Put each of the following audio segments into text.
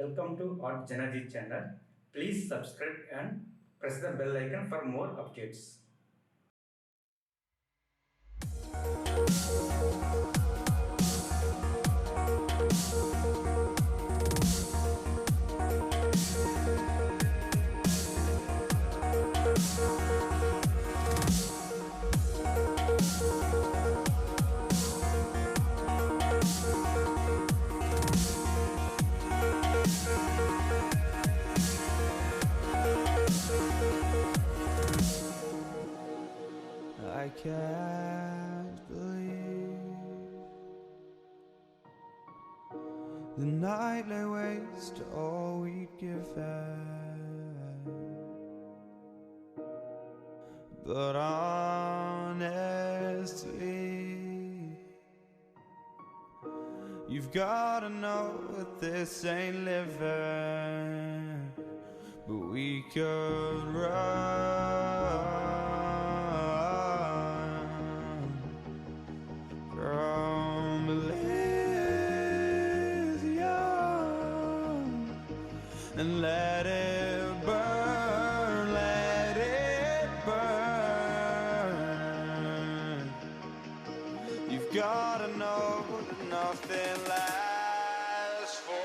Welcome to artjanag channel. Please subscribe and press the bell icon for more updates. I can't believe the night lay waste to all we'd given. But honestly, you've gotta know that this ain't living. But we could run from Elysium and let it burn, let it burn. You've gotta know that nothing lasts forever.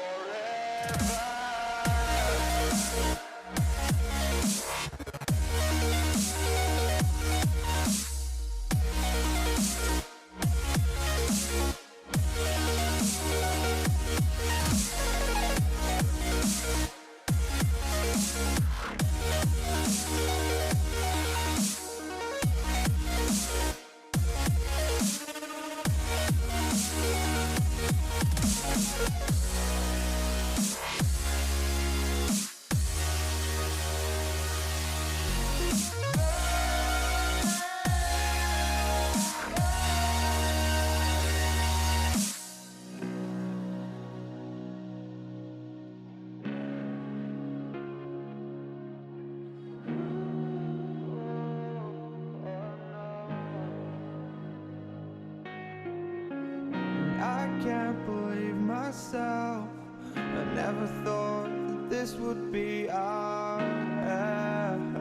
I can't believe myself. I never thought that this would be our end,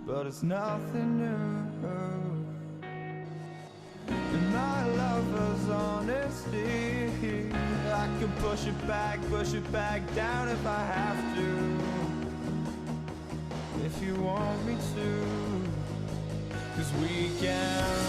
but it's nothing new. And my lover's honesty, I can push it back down if I have to. If you want me to, 'cause we can